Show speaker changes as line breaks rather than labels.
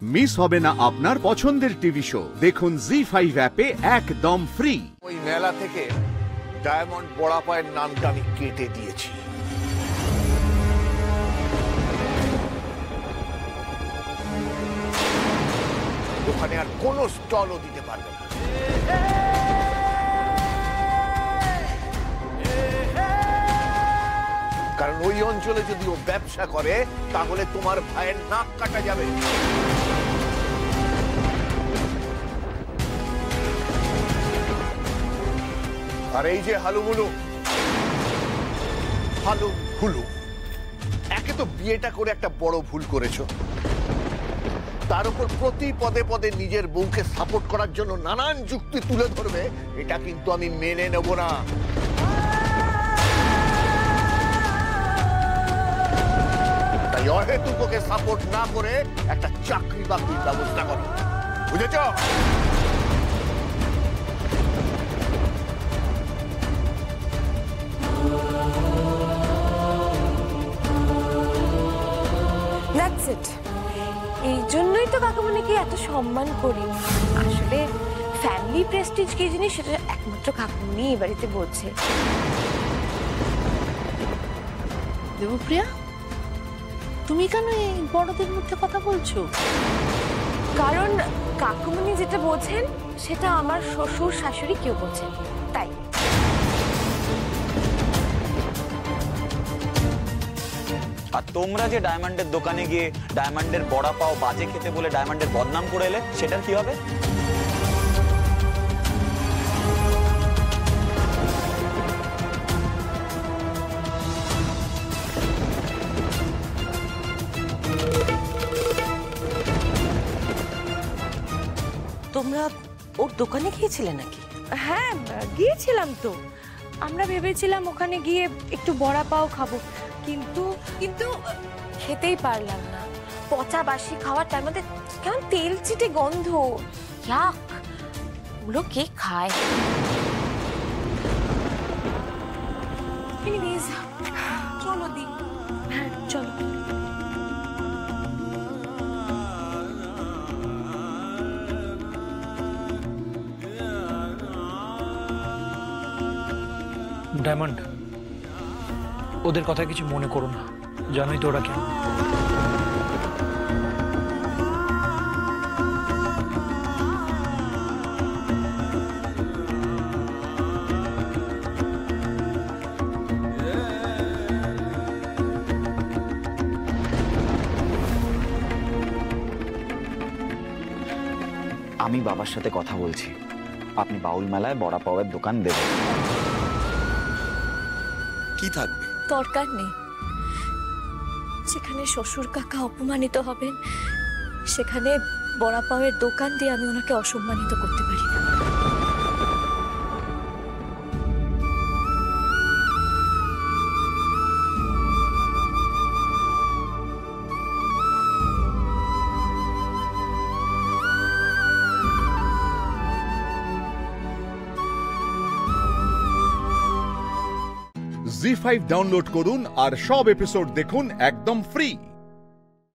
Miss হবে না আপনার পছন্দের টিভি শো। দেখুন জি5 অ্যাপে একদম ফ্রি।
ওই মেলা থেকে ডায়মন্ড বড়া পায়ের নামটা আমি কেটে দিয়েছি। ওখানে আর কোনো স্টলও দিতে পারবে না। কারণ ওই অঞ্চলে যদি ও ব্যবসা করে তাহলে তোমার ভাইয়ের নাক কাটা যাবে। আর এই যে হালুমুলু একে তো বিয়েটা করে একটা বড় ভুল করেছো, তার উপর প্রতি পদে পদে নিজের বউকে সাপোর্ট করার জন্য নানান যুক্তি তুলে ধরবে, এটা কিন্তু আমি মেনে নেব না। তাই অহেতুক ওকে সাপোর্ট না করে একটা চাকরি বাকরির ব্যবস্থা করো, বুঝেছ?
That's it. এই জন্যই তো কাকুমণিকে এত সম্মান করি। আসলে ফ্যামিলি প্রেস্টিজ কি জিনিস সেটা একমাত্র কাকুমণি এই বাড়িতে বোঝে।
দেবপ্রিয়া, তুমি কেন এই বড়দের মধ্যে কথা বলছো?
কারণ কাকুমণি যেটা বোঝেন সেটা আমার শ্বশুর শাশুড়ি কেউ বোঝেন, তাই।
আর তোমরা যে ডায়মন্ডের দোকানে গিয়ে ডায়মন্ডের বড়া পাও বাজে খেতে বলে ডায়মন্ডের বদনাম করে এলে, সেটার কি হবে?
তোমরা ওর দোকানে গিয়েছিলে নাকি?
হ্যাঁ, গিয়েছিলাম তো। আমরা ভেবেছিলাম ওখানে গিয়ে একটু বড়া পাও খাবো, কিন্তু কিন্তু খেতেই পারলাম না। পচা বাসি খাওয়ার তার মধ্যে কেমন তেল চিটে গন্ধ। ইয়াক, ওগুলো কে খায়? প্লিজ চলো দি। হ্যাঁ চলো।
ডায়মন্ড, ওদের কথা কিছু মনে করো না, জানোই তো ওরা কেন।
আমি বাবার সাথে কথা বলছি, আপনি বাউল মেলায় বড়া পাওয়ের দোকান দেবেন। কি থাকবে?
দরকার নেই। যেখানে শ্বশুর কাকা অপমানিত হবেন সেখানে বড়া পাওয়ের দোকান দিয়ে আমি ওনাকে অসম্মানিত করতে পারি না।
জি5 ডাউনলোড করুন আর সব এপিসোড দেখুন একদম ফ্রি।